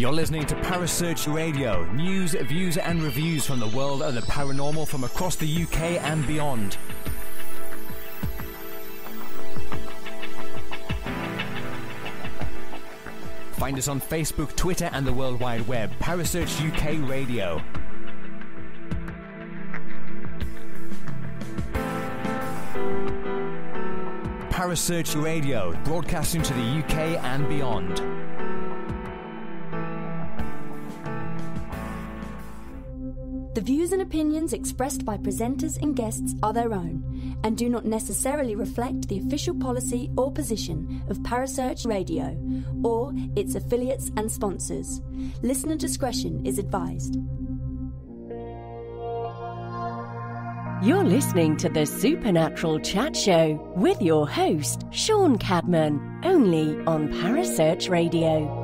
You're listening to Parasearch Radio, news, views and reviews from the world of the paranormal from across the UK and beyond. Find us on Facebook, Twitter and the World Wide Web. Parasearch UK Radio. Parasearch Radio, broadcasting to the UK and beyond. The views and opinions expressed by presenters and guests are their own and do not necessarily reflect the official policy or position of Parasearch Radio or its affiliates and sponsors. Listener discretion is advised. You're listening to the Supernatural Chat Show with your host, Haun7ed Cadman, only on Parasearch Radio.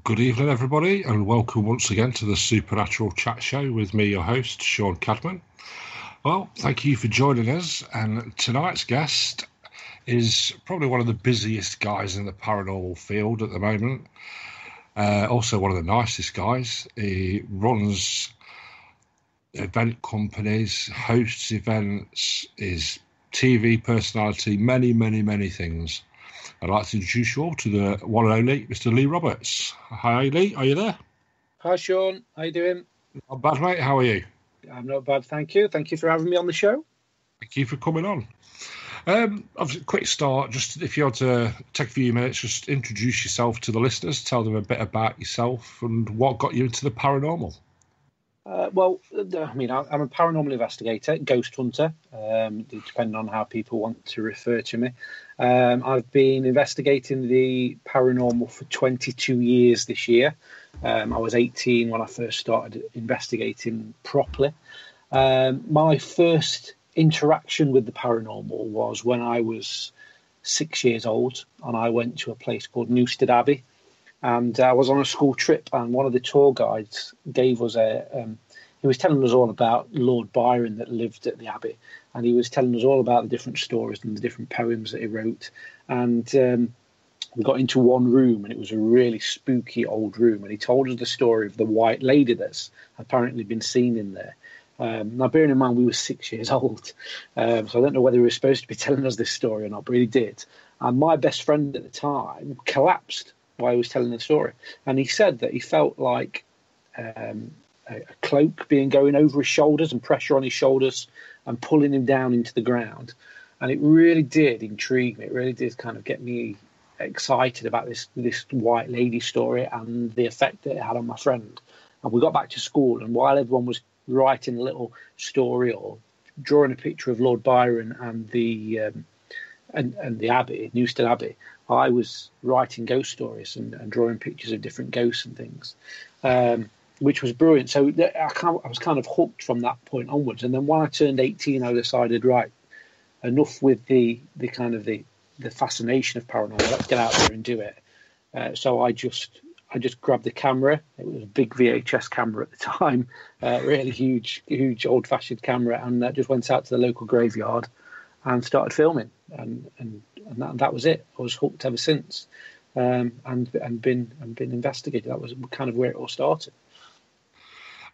Good evening, everybody, and welcome once again to the Supernatural Chat Show with me, your host, Haun7ed Cadman. Well, thank you for joining us, and tonight's guest is probably one of the busiest guys in the paranormal field at the moment. Also one of the nicest guys. He runs event companies, hosts events, is TV personality, many things. I'd like to introduce you all to the one and only Mr. Lee Roberts. Hi, Lee. Are you there? Hi, Sean. How you doing? Not bad, mate. How are you? I'm not bad, thank you. Thank you for having me on the show. Thank you for coming on. Obviously, quick start. Just if you had to take a few minutes, just introduce yourself to the listeners. Tell them a bit about yourself and what got you into the paranormal. I'm a paranormal investigator, ghost hunter, depending on how people want to refer to me. I've been investigating the paranormal for 22 years this year. I was 18 when I first started investigating properly. My first interaction with the paranormal was when I was 6 years old, and I went to a place called Haun7ed Abbey. And I was on a school trip, and one of the tour guides gave us he was telling us all about Lord Byron that lived at the Abbey, and he was telling us all about the different stories and the different poems that he wrote. And we got into one room, and it was a really spooky old room, and he told us the story of the white lady that's apparently been seen in there. Now, bearing in mind we were 6 years old, so I don't know whether he was supposed to be telling us this story or not, but he did. And my best friend at the time collapsed while he was telling the story, and he said that he felt like a cloak being going over his shoulders and pressure on his shoulders and pulling him down into the ground. And it really did intrigue me. It really did kind of get me excited about this white lady story and the effect that it had on my friend. And we got back to school, and while everyone was writing a little story or drawing a picture of Lord Byron and the Abbey, Haun7ed Abbey, I was writing ghost stories and drawing pictures of different ghosts and things, which was brilliant. So I was kind of hooked from that point onwards. And then when I turned 18, I decided, right, enough with the fascination of paranormal. Let's get out there and do it. So I just grabbed the camera. It was a big VHS camera at the time, really huge old-fashioned camera, and just went out to the local graveyard and started filming. And that was it. I was hooked ever since, and been investigating. That was kind of where it all started.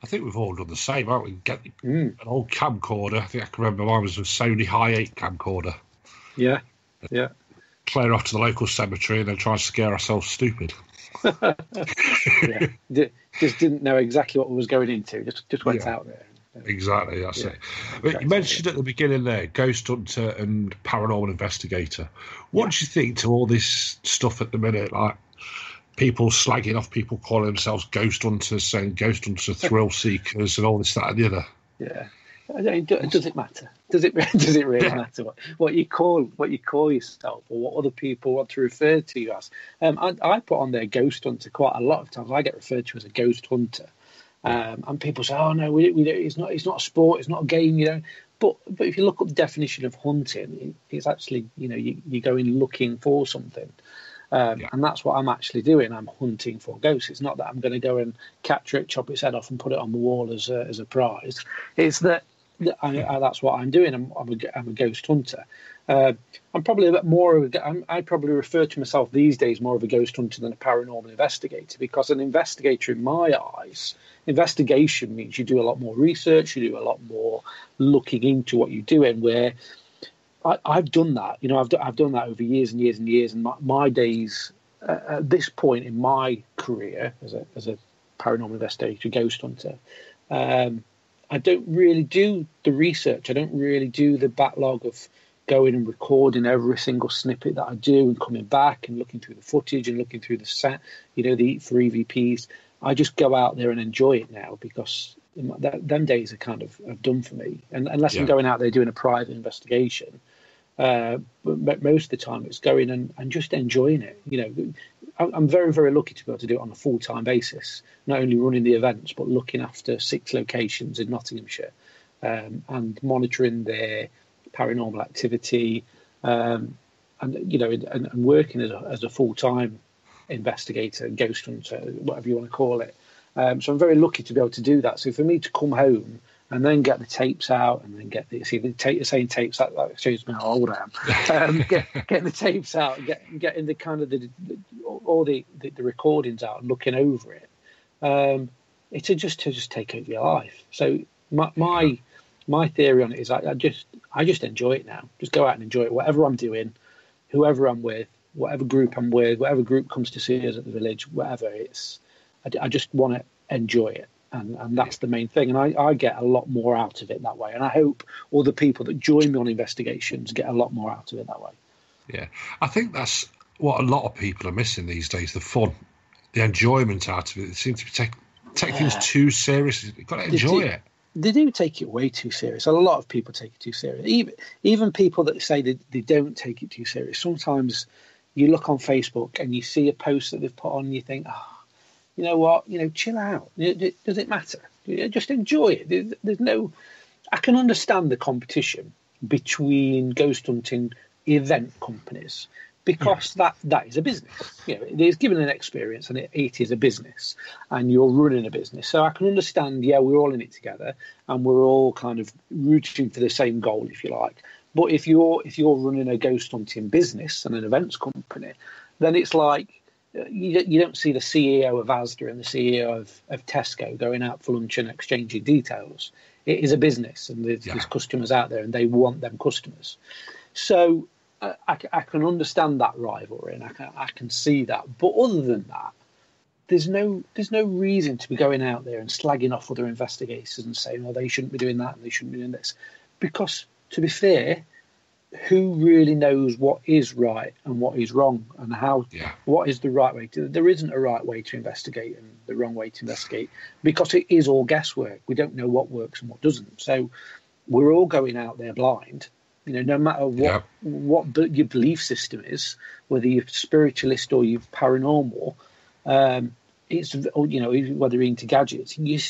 I think we've all done the same, haven't we? Get an old camcorder. I think I can remember mine was a Sony Hi8 camcorder. Yeah. Clear off to the local cemetery and then try and scare ourselves stupid. Just didn't know exactly what we was going into. Just went out there. Exactly, that's it. But you mentioned at the beginning there, ghost hunter and paranormal investigator. What do you think to all this stuff at the minute? Like people slagging off people calling themselves ghost hunters, saying ghost hunters are thrill seekers and all this, that and the other. Yeah. Does it matter? Does it really matter what you call yourself or what other people want to refer to you as? I put on there ghost hunter quite a lot of times. I get referred to as a ghost hunter, and people say, "Oh no, it's not a sport, it's not a game," But if you look up the definition of hunting, it's actually you're going looking for something. And that's what I'm actually doing. I'm hunting for ghosts. It's not that I'm going to go and capture it, chop its head off, and put it on the wall as a prize. It's that that's what I'm doing. I'm a ghost hunter. I'm probably a bit more. I probably refer to myself these days more of a ghost hunter than a paranormal investigator, because an investigator, in my eyes, investigation means you do a lot more research, you do a lot more looking into what you're doing. Where I've done that, I've done that over years and years and years. And my days at this point in my career as a paranormal investigator, ghost hunter, I don't really do the research. I don't really do the backlog of going and recording every single snippet that I do and coming back and looking through the footage and looking through the set, the 3 EVPs. I just go out there and enjoy it now, because them days are kind of done for me. And unless I'm going out there doing a private investigation, but most of the time it's going and just enjoying it. I'm very, very lucky to be able to do it on a full-time basis, not only running the events, but looking after 6 locations in Nottinghamshire, and monitoring their paranormal activity, and working as a full-time investigator, ghost hunter, whatever you want to call it. So I'm very lucky to be able to do that. So for me to come home and then get the tapes out, and then get saying tapes, that shows me how old I am. Getting the tapes out, getting the kind of all the recordings out, and looking over it. It's just to take over your life. So my theory on it is I just enjoy it now. Just go out and enjoy it. Whatever I'm doing, whoever I'm with, whatever group I'm with, whatever group comes to see us at the village, whatever it's, I just want to enjoy it. And that's the main thing. And I get a lot more out of it that way. And I hope all the people that join me on investigations get a lot more out of it that way. Yeah. I think that's what a lot of people are missing these days, the fun, the enjoyment out of it. They seem to take things too seriously. You've got to enjoy it. They do take it way too serious. A lot of people take it too serious. Even people that say they don't take it too serious. Sometimes you look on Facebook and you see a post that they've put on and you think, you know what, chill out. Does it matter? Just enjoy it. There's no... I can understand the competition between ghost hunting event companies, because that is a business. It is given an experience, and it is a business, and you're running a business. So I can understand, we're all in it together, and we're all kind of rooting for the same goal, if you like. But if you're running a ghost hunting business and an events company, then it's like, you don't see the CEO of Asda and the CEO of Tesco going out for lunch and exchanging details. It is a business, and there's customers out there, and they want them customers. So I can understand that rivalry, and I can see that. But other than that, there's no reason to be going out there and slagging off other investigators and saying, they shouldn't be doing that and they shouldn't be doing this. Because, to be fair, who really knows what is right and what is wrong, and what is the right way to... There isn't a right way to investigate and the wrong way to investigate, because it is all guesswork. We don't know what works and what doesn't. So we're all going out there blind. No matter what your belief system is, whether you're spiritualist or you're paranormal, it's whether you're into gadgets, it's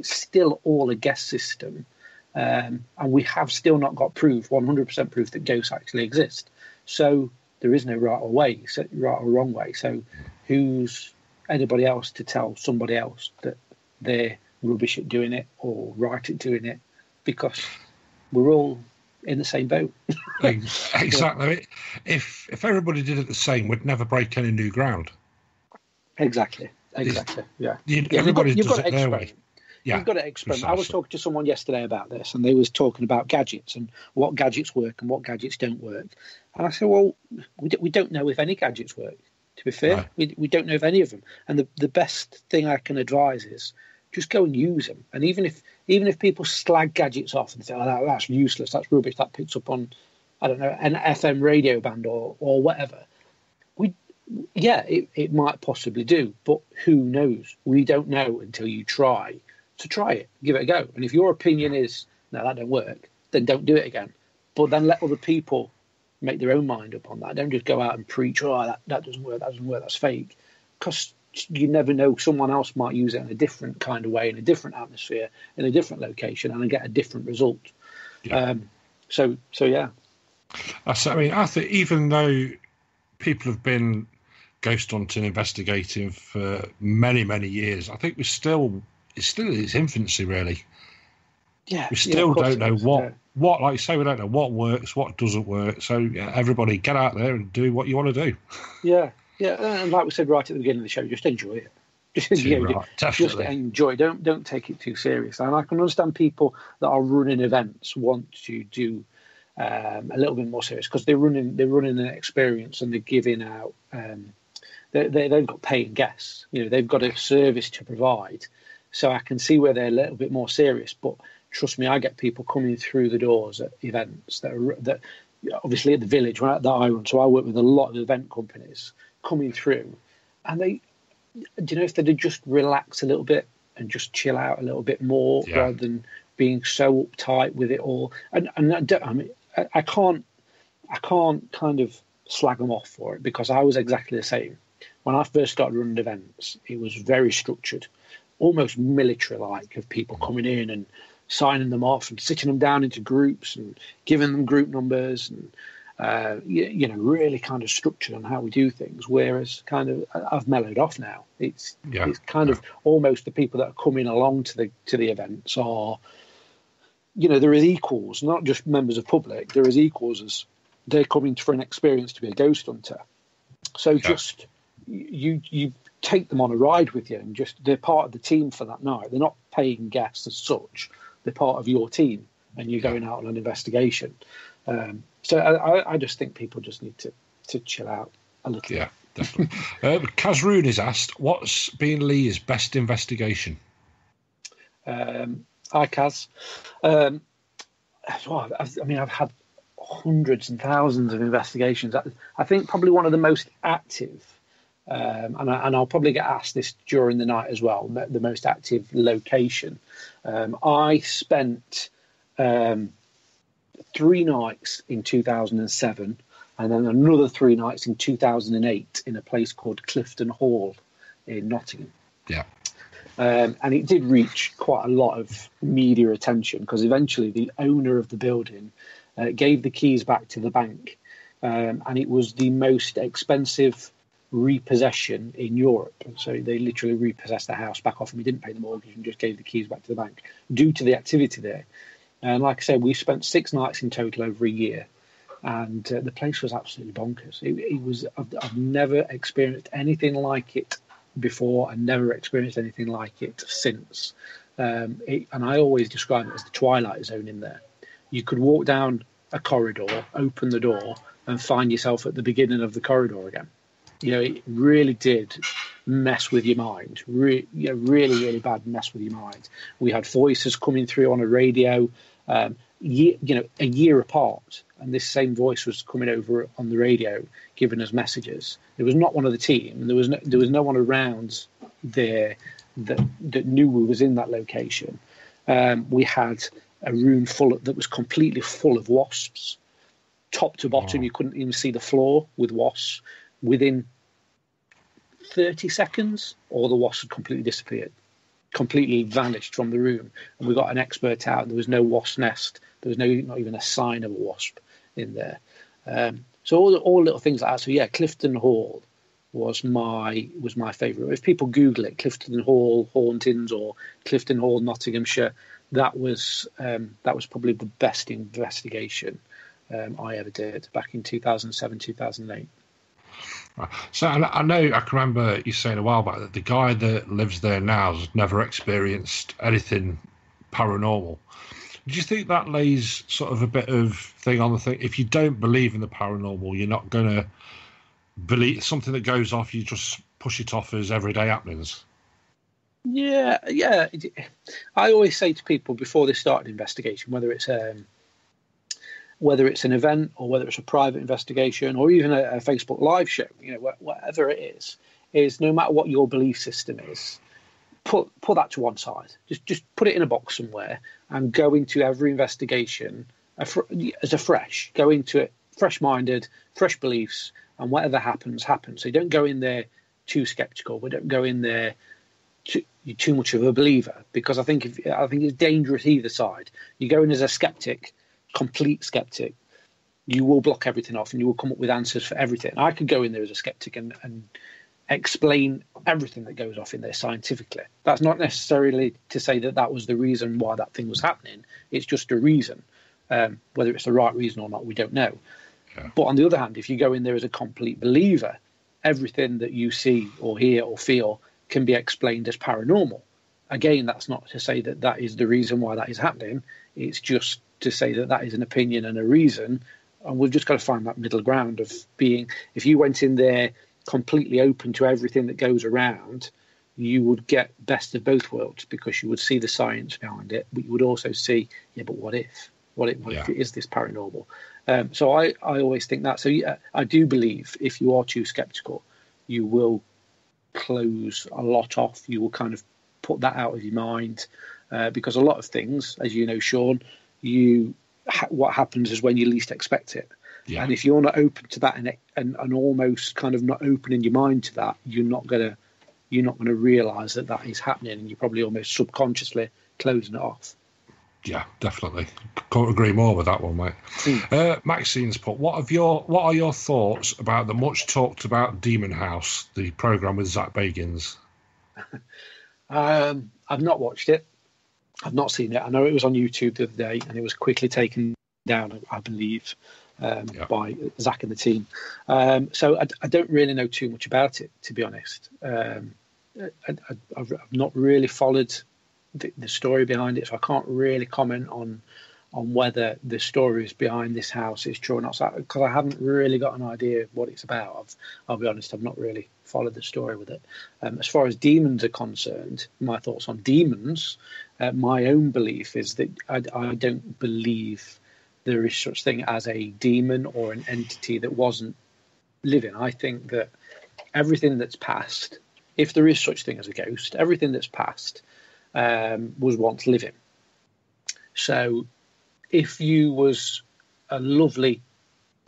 still all a guess system. And we have still not got 100% proof that ghosts actually exist. So there is no right or wrong way. So who's anybody else to tell somebody else that they're rubbish at doing it or right at doing it? Because we're all in the same boat. Exactly. If everybody did it the same, we'd never break any new ground. Exactly. Yeah. Everybody does it their way. Yeah, you've got to experiment. Precisely. I was talking to someone yesterday about this, and they was talking about gadgets and what gadgets work and what gadgets don't work. And I said, well, we don't know if any gadgets work, to be fair. No. We don't know if any of them. And the best thing I can advise is just go and use them. And even if people slag gadgets off and say, that's useless, that's rubbish, that picks up on, I don't know, an FM radio band or whatever, it might possibly do, but who knows? We don't know until you try it, give it a go. And if your opinion is no, that don't work, then don't do it again. But then let other people make their own mind up on that. Don't just go out and preach, oh, that doesn't work, that's fake. Because you never know, someone else might use it in a different kind of way, in a different atmosphere, in a different location, and get a different result. Yeah. So yeah. I think even though people have been ghost hunting, investigating for many, many years, I think it's still in its infancy, really. Yeah. We still don't know what, like you say, we don't know what works, what doesn't work. So yeah, everybody get out there and do what you want to do. Yeah. Yeah. And like we said right at the beginning of the show, just enjoy it. Just enjoy. Don't take it too serious. And I can understand people that are running events want to do a little bit more serious, because they're running an experience and they're giving out. They've got paying guests. They've got a service to provide. So I can see where they're a little bit more serious. But trust me, I get people coming through the doors at events that obviously at the Village that I run. So I work with a lot of event companies coming through, and they. Do you know, if they'd just relax a little bit and just chill out a little bit more, rather than being so uptight with it all? And I can't kind of slag them off for it, because I was exactly the same. When I first started running events, it was very structured, almost military-like, of people coming in and signing them off and sitting them down into groups and giving them group numbers and really kind of structured on how we do things. Whereas kind of I've mellowed off now. It's kind of almost the people that are coming along to the events are, there is equals, not just members of public. There is equals as they're coming for an experience to be a ghost hunter. So just you take them on a ride with you, and just they're part of the team for that night. They're not paying guests as such. They're part of your team, and you're going out on an investigation. So I just think people just need to chill out a little. Yeah, definitely. Kazroon is asked, what's been Lee's best investigation? Hi, Kaz. I've had hundreds and thousands of investigations. I think probably one of the most active, and I'll probably get asked this during the night as well, the most active location. I spent 3 nights in 2007, and then another 3 nights in 2008 in a place called Clifton Hall in Nottingham. Yeah. And it did reach quite a lot of media attention, because eventually the owner of the building gave the keys back to the bank, and it was the most expensive repossession in Europe. So they literally repossessed the house back off him. He didn't pay the mortgage and just gave the keys back to the bank due to the activity there. And like I said, we spent 6 nights in total over a year, and the place was absolutely bonkers. It was. I've never experienced anything like it before, and never experienced anything like it since. And I always describe it as the Twilight Zone in there. You could walk down a corridor, open the door, and find yourself at the beginning of the corridor again. It really did mess with your mind. Really, really bad mess with your mind. We had voices coming through on a radio, a year apart, and this same voice was coming over on the radio, giving us messages. It was not one of the team, and there was no one around there that knew we was in that location. We had a room that was completely full of wasps, top to bottom. You couldn't even see the floor with wasps. Within 30 seconds, all the wasps had completely disappeared, completely vanished from the room. And we got an expert out. There was no wasp nest. There was not even a sign of a wasp in there. So all little things like that. So yeah, Clifton Hall was my favourite. If people Google it, Clifton Hall hauntings or Clifton Hall Nottinghamshire, that was probably the best investigation I ever did back in 2007, 2008. So I can remember you saying a while back that the guy that lives there now has never experienced anything paranormal. Do you think that lays sort of a bit of thing on the thing? If you don't believe in the paranormal, you're not going to believe something that goes off, you just push it off as everyday happenings. Yeah. I always say to people before they start an investigation, whether it's an event or whether it's a private investigation or even a Facebook live show, whatever it is no matter what your belief system is, put that to one side. Just put it in a box somewhere and go into every investigation as a fresh. Go into it fresh-minded, fresh beliefs, and whatever happens, happens. So you don't go in there too skeptical. We don't go in there too much of a believer, because I think it's dangerous either side. You go in as a skeptic, complete skeptic, you will block everything off and you will come up with answers for everything. I could go in there as a skeptic and explain everything that goes off in there scientifically. That's not necessarily to say that was the reason why that thing was happening. It's just a reason. Whether it's the right reason or not, we don't know. Yeah. But on the other hand, if you go in there as a complete believer, everything that you see or hear or feel can be explained as paranormal. Again, that's not to say that is the reason why that is happening. It's just to say that is an opinion and a reason. And we've just got to find that middle ground of being, if you went in there completely open to everything that goes around, you would get best of both worlds, because you would see the science behind it, but you would also see, but what if? What if it is this paranormal? So I always think that. So yeah, I do believe if you are too skeptical, you will close a lot off. You will kind of put that out of your mind, because a lot of things, as you know, Sean, what happens is when you least expect it. Yeah. And if you're not open to that and almost kind of not opening your mind to that, you're not gonna realise that is happening, and you're probably almost subconsciously closing it off. Yeah, definitely. Can't agree more with that one, mate. Maxine's put, what are your thoughts about the much talked about Demon House, the programme with Zach Bagans? I've not watched it. I've not seen it. I know it was on YouTube the other day, and it was quickly taken down, I believe, by Zach and the team. So I don't really know too much about it, to be honest. I've not really followed the story behind it, so I can't really comment on whether the stories behind this house is true or not, because I haven't really got an idea what it's about. I'll be honest, I've not really followed the story with it. As far as demons are concerned, my thoughts on demons, my own belief is that I don't believe there is such thing as a demon or an entity that wasn't living. I think that everything that's past, if there is such thing as a ghost, everything that's past was once living. So if you was a lovely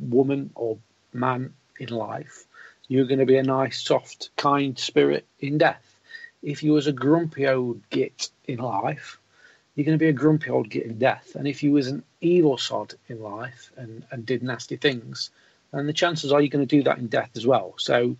woman or man in life, you're going to be a nice, soft, kind spirit in death. If you was a grumpy old git in life, you're going to be a grumpy old git in death. And if you was an evil sod in life and did nasty things, then the chances are you're going to do that in death as well. So,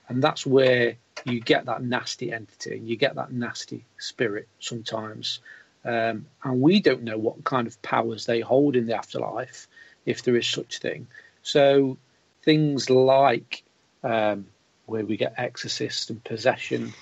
and that's where you get that nasty entity, and you get that nasty spirit sometimes. And we don't know what kind of powers they hold in the afterlife, if there is such thing. So things like where we get exorcist and possession,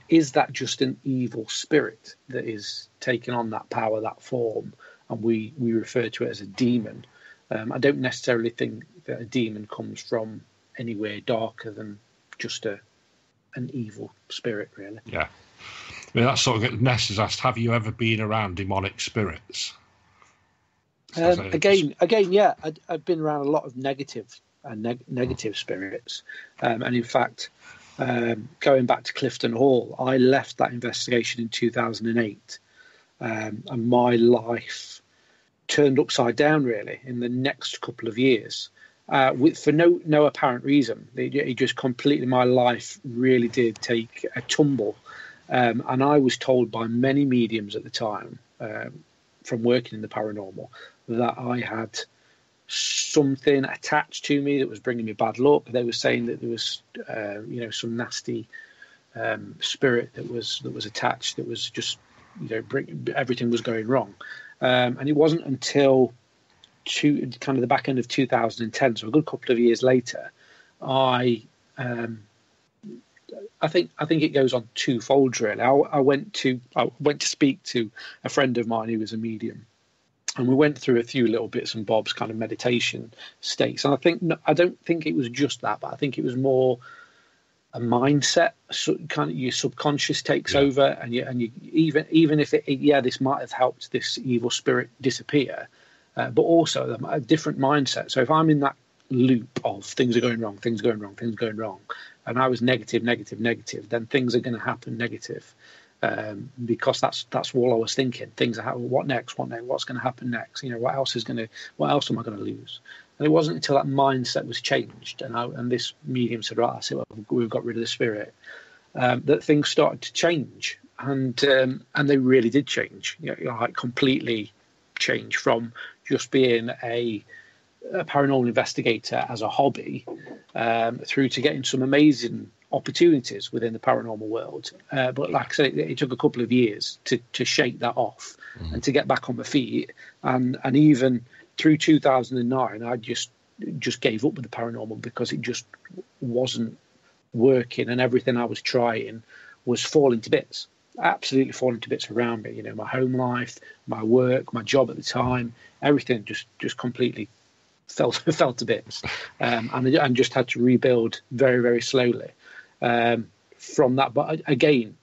is that just an evil spirit that is taking on that power, that form, and we refer to it as a demon? I don't necessarily think that a demon comes from anywhere darker than just an evil spirit, really. Yeah. I mean, that sort of Ness has asked, have you ever been around demonic spirits? Again, yeah. I've been around a lot of negative spirits. And in fact, going back to Clifton Hall, I left that investigation in 2008. And my life turned upside down, really, in the next couple of years. For no apparent reason. It just completely, my life really did take a tumble. And I was told by many mediums at the time, from working in the paranormal, that I had something attached to me that was bringing me bad luck. They were saying that there was, some nasty spirit that was attached, that was just, everything was going wrong. And it wasn't until kind of the back end of 2010, so a good couple of years later, I think it goes on twofold, really. I went to speak to a friend of mine who was a medium, and we went through a few little bits and bobs, kind of meditation states. And I don't think it was just that, but I think it was more a mindset. So kind of your subconscious takes over, and you even if this might have helped this evil spirit disappear, but also a different mindset. So if I'm in that loop of things are going wrong, and I was negative, then things are going to happen negative. because that's all I was thinking. Things are happening. What next? What next? What's going to happen next? What else am I going to lose? And it wasn't until that mindset was changed, and this medium said, right, I see, we've got rid of the spirit, that things started to change, and they really did change. Like completely change from just being a paranormal investigator as a hobby, through to getting some amazing opportunities within the paranormal world. But like I said, it took a couple of years to shake that off and to get back on my feet. And even through 2009, I just gave up with the paranormal because it just wasn't working, and everything I was trying was falling to bits. Absolutely falling to bits around me. My home life, my work, my job at the time, everything just completely fell to bits, and just had to rebuild very, very slowly from that. But again,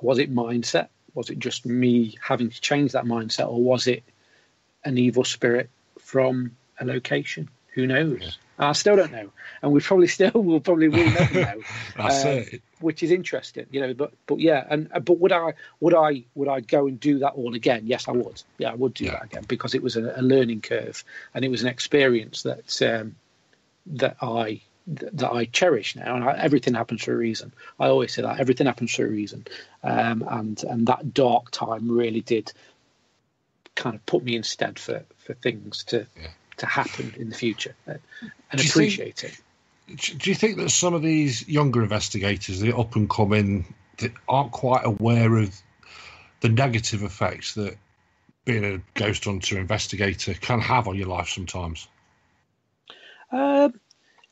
was it mindset? Was it just me having to change that mindset, or was it an evil spirit from a location? Who knows? Yeah. I still don't know, and we probably will never know. That's it. Which is interesting, But yeah, but would I go and do that all again? Yes, I would. Yeah, I would do that again, because it was a learning curve, and it was an experience that I cherish now. And everything happens for a reason. I always say that everything happens for a reason, and that dark time really did kind of put me in stead for things to happen in the future, and appreciate it. Do you think that some of these younger investigators, the up and coming, that aren't quite aware of the negative effects that being a ghost hunter investigator can have on your life sometimes?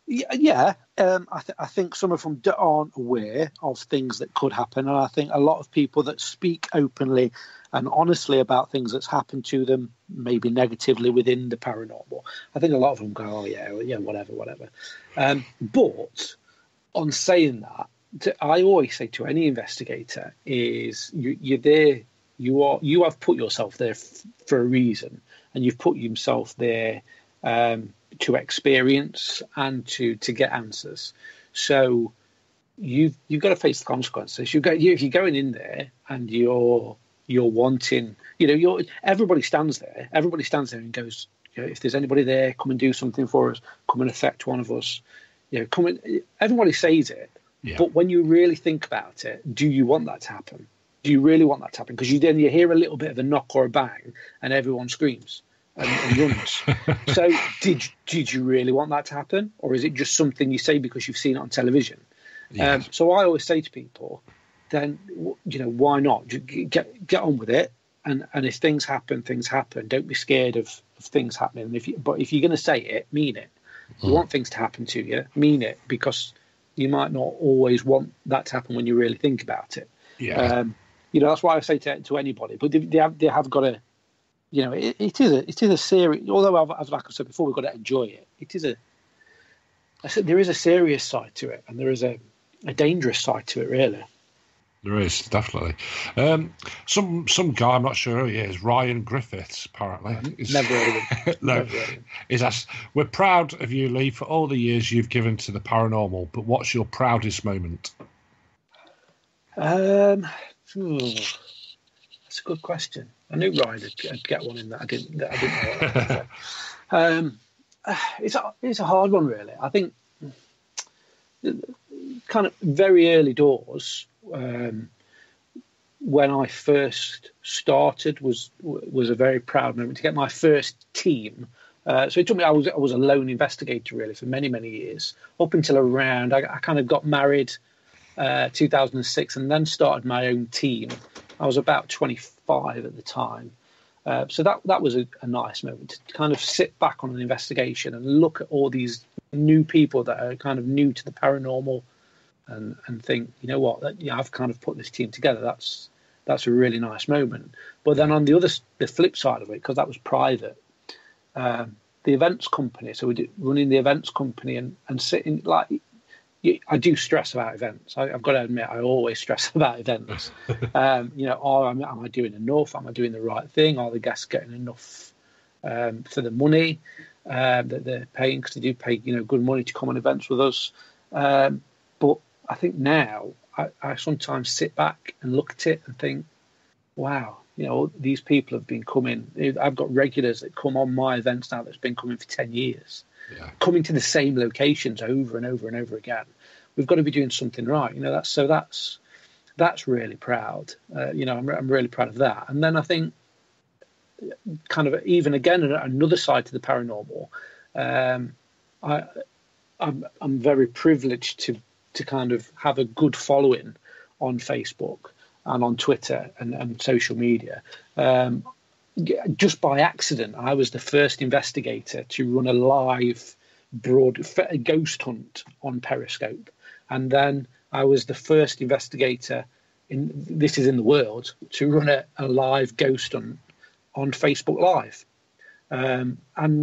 Yeah. I think some of them aren't aware of things that could happen, and I think a lot of people that speak openly and honestly about things that's happened to them, maybe negatively within the paranormal, I think a lot of them go, "Oh yeah, whatever." But on saying that, I always say to any investigator is you're there. You have put yourself there for a reason, and you've put yourself there to experience and to get answers. So you've got to face the consequences. If you're going in there and you're wanting, everybody stands there. Everybody stands there and goes, if there's anybody there, come and do something for us. Come and affect one of us. Come and. Everybody says it, but when you really think about it, do you want that to happen? Do you really want that to happen? Because you hear a little bit of a knock or a bang, and everyone screams and runs. So did you really want that to happen, or is it just something you say because you've seen it on television? So I always say to people, then why not get on with it, and if things happen. Don't be scared of things happening. But if you're going to say it, mean it. You want things to happen to you, mean it, because you might not always want that to happen when you really think about it. That's why I say to anybody, but they have got to. It is a serious. Although, like I said before, we've got to enjoy it. There is a serious side to it, and there is a dangerous side to it, really. There is, definitely. Some guy, I'm not sure who he is, Ryan Griffiths, apparently. Never heard of him. No, he's asked, "We're proud of you, Lee, for all the years you've given to the paranormal, but what's your proudest moment?" That's a good question. I knew Ryan would get one in that. I didn't know what that was. It's a hard one, really. I think kind of very early doors, when I first started, was a very proud moment to get my first team. So it took me. I was a lone investigator really for many years, up until around I kind of got married, 2006, and then started my own team. I was about 25 at the time. So that was a nice moment to kind of sit back on an investigation and look at all these new people that are kind of new to the paranormal, and think, what, I've kind of put this team together. That's a really nice moment. But then on the flip side of it, because that was private, the events company. So we running the events company and sitting like. I do stress about events. I've got to admit, I always stress about events. Am I doing enough? Am I doing the right thing? Are the guests getting enough for the money that they're paying? Because they do pay, good money to come on events with us. But I think now I sometimes sit back and look at it and think, wow, these people have been coming. I've got regulars that come on my events now that's been coming for 10 years, coming to the same locations over and over and over again. We've got to be doing something right. That's really proud. I'm really proud of that. And then I think, kind of even again another side to the paranormal, I'm very privileged to kind of have a good following on Facebook and on Twitter and social media. Just by accident, I was the first investigator to run a live ghost hunt on Periscope, and then I was the first investigator this is in the world to run a live ghost hunt on Facebook Live. And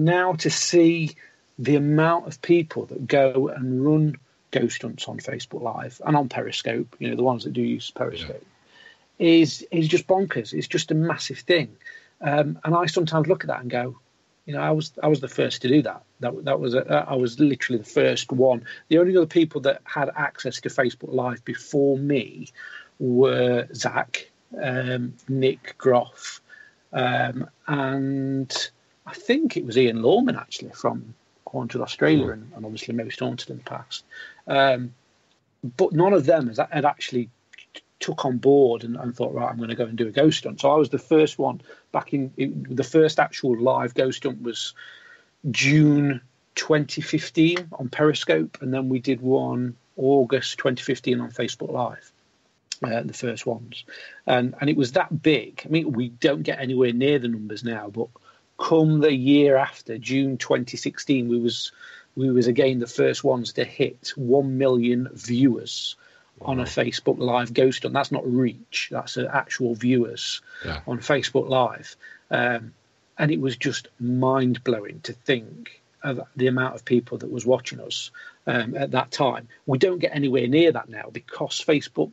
now to see the amount of people that go and run ghost hunts on Facebook Live and on Periscope, the ones that do use Periscope, is just bonkers. It's just a massive thing. And I sometimes look at that and go, I was the first to do that. I was literally the first one. The only other people that had access to Facebook Live before me were Zach, Nick Groff, and I think it was Ian Lawman, actually, from Haun7ed Australia, and obviously Most Haunted in the past. But none of them had actually took on board and thought, right, I'm going to go and do a ghost hunt. So I was the first one the first actual live ghost hunt was June 2015 on Periscope, and then we did one August 2015 on Facebook Live. The first ones, and it was that big. I mean, we don't get anywhere near the numbers now, but come the year after, June 2016, we was again the first ones to hit 1 million viewers on a Facebook Live ghost hunt. That's not reach; that's actual viewers on Facebook Live, and it was just mind blowing to think of the amount of people that was watching us at that time. We don't get anywhere near that now because Facebook.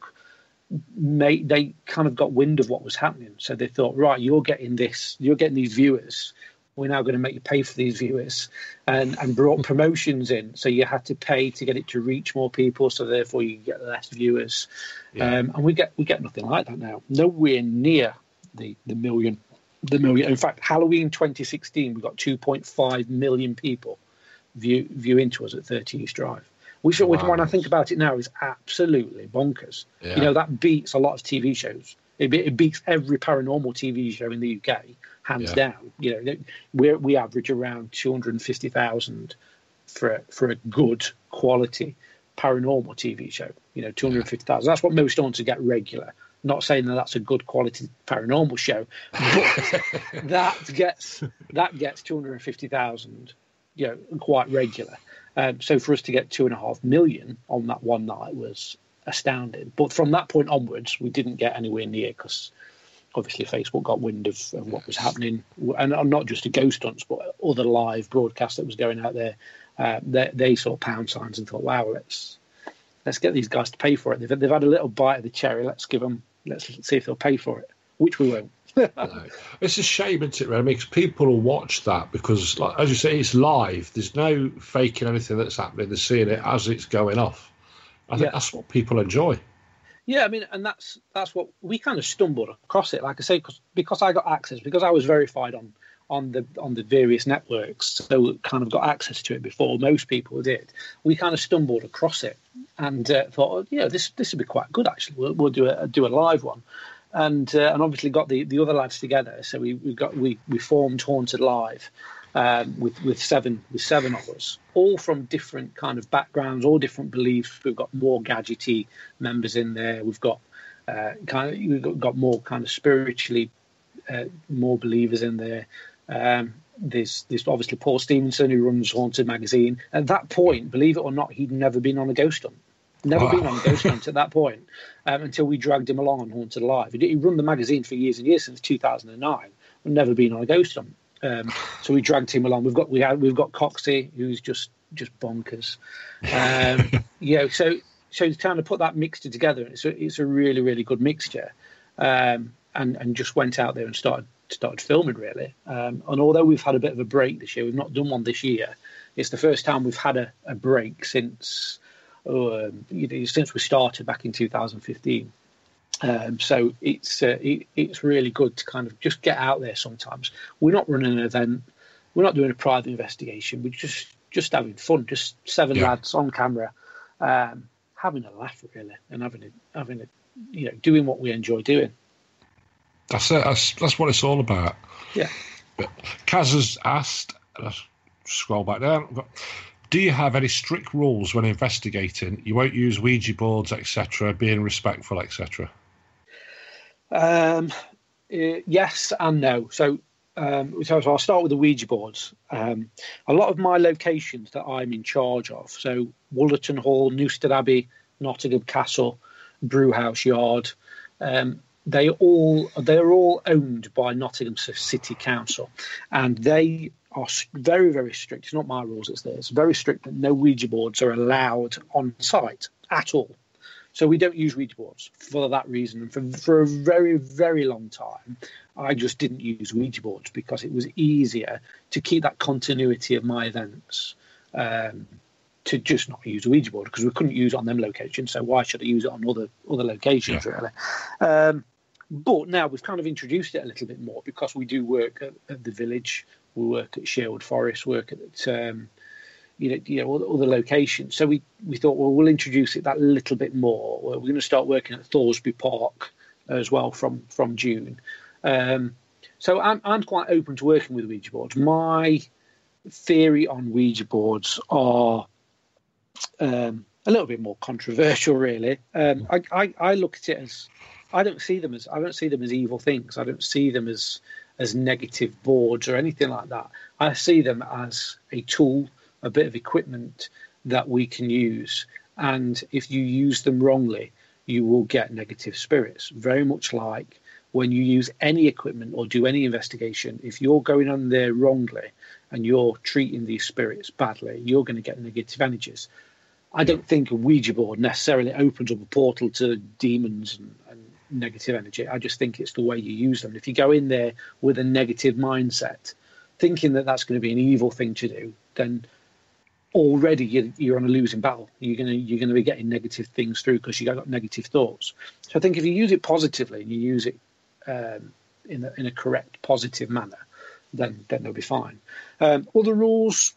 They kind of got wind of what was happening, so they thought, right, you're getting these viewers, we're now going to make you pay for these viewers, and brought promotions in, so you had to pay to get it to reach more people, so therefore you get less viewers. And we get nothing like that now, nowhere near the million. In fact, Halloween 2016 we got 2.5 million people view into us at 13 East Drive. Which, when I think about it now, is absolutely bonkers. That beats a lot of TV shows. It beats every paranormal TV show in the UK, hands down. We average around 250,000 for a good quality paranormal TV show. 250,000. That's what most Haunted get regular. Not saying that that's a good quality paranormal show, but that gets 250,000. Quite regular. So for us to get 2.5 million on that one night was astounding. But from that point onwards, we didn't get anywhere near because obviously Facebook got wind of what was happening, and not just the ghost hunts, but other live broadcasts that was going out there. They saw pound signs and thought, wow, let's get these guys to pay for it. They've had a little bite of the cherry. Let's see if they'll pay for it, which we won't. No. It's a shame, isn't it, Remy? Because people will watch that because, like, as you say, it's live. There's no faking anything that's happening. They're seeing it as it's going off. I think that's what people enjoy. Yeah, I mean, and that's what we kind of stumbled across it. Like I say, because I got access, because I was verified on the various networks, so kind of got access to it before most people did. We kind of stumbled across it and thought, this would be quite good actually. We'll do a live one. And obviously got the other lads together, so we formed Haun7ed Live with seven of us, all from different kind of backgrounds, all different beliefs. We've got more gadgety members in there. We've got more kind of spiritually more believers in there. There's obviously Paul Stevenson, who runs Haun7ed magazine. At that point, believe it or not, he'd never been on a ghost hunt. Never been on a ghost hunt at that point, until we dragged him along on Haun7ed Live. He run the magazine for years and years, since 2009, but never been on a ghost hunt. So we dragged him along. We've got Coxie, who's just bonkers. So trying to put that mixture together, it's a really, really good mixture, and just went out there and started filming really. And although we've had a bit of a break this year, we've not done one this year. It's the first time we've had a break since since we started back in 2015. So it's really good to kind of just get out there sometimes. We're not running an event. We're not doing a private investigation. We're just having fun, just seven lads on camera, having a laugh, really, and having a, doing what we enjoy doing. That's it. That's what it's all about. Yeah. But Kaz has asked, let's scroll back down, do you have any strict rules when investigating? You won't use Ouija boards, etc., being respectful, etc.? Yes and no. So I'll start with the Ouija boards. A lot of my locations that I'm in charge of, so Wollerton Hall, Newstead Abbey, Nottingham Castle, Brewhouse Yard, they're all owned by Nottingham City Council, and they are very, very strict. It's not my rules, it's theirs. Very strict that no Ouija boards are allowed on site at all. So we don't use Ouija boards for that reason. And for a very, very long time, I just didn't use Ouija boards because it was easier to keep that continuity of my events, to just not use a Ouija board, because we couldn't use it on them locations. So why should I use it on other locations, really? But now we've kind of introduced it a little bit more, because we do work at the village, we work at Sherwood Forest, work at other locations. So we thought, well, we'll introduce it that little bit more. We're going to start working at Thoresby Park as well from June. So I'm quite open to working with Ouija boards. My theory on Ouija boards are a little bit more controversial, really. I look at it as, I don't see them as evil things. I don't see them as negative boards or anything like that. I see them as a tool, a bit of equipment that we can use, and if you use them wrongly, you will get negative spirits. Very much like when you use any equipment or do any investigation, if you're going on there wrongly and you're treating these spirits badly, you're going to get negative energies. I don't think a Ouija board necessarily opens up a portal to demons and negative energy. I just think it's the way you use them. If you go in there with a negative mindset, thinking that that's going to be an evil thing to do, then already you're on a losing battle. You're going to be getting negative things through because you've got negative thoughts. So I think if you use it positively and you use it in a correct, positive manner, then they'll be fine. Other rules,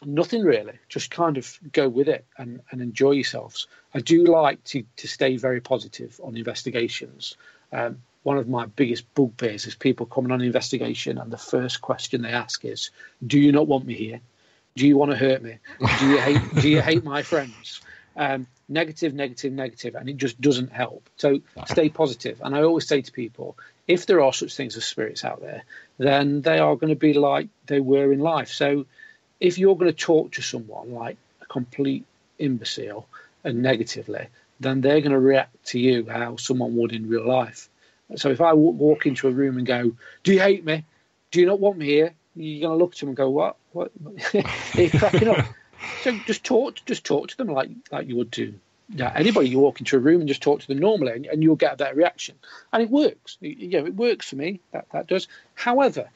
nothing really. Just kind of go with it and enjoy yourselves. I do like to stay very positive on investigations. One of my biggest bugbears is people coming on an investigation and the first question they ask is, do you not want me here? Do you want to hurt me? Do you hate my friends? Negative, and it just doesn't help. So stay positive. And I always say to people, if there are such things as spirits out there, then they are going to be like they were in life. So if you're going to talk to someone like a complete imbecile and negatively, then they're going to react to you how someone would in real life. So if I walk into a room and go, do you hate me? Do you not want me here? You're going to look at them and go, what? They're cracking up. So just talk to them like you would to anybody. You walk into a room and just talk to them normally, and you'll get a better reaction. And it works. It works for me. That does. However,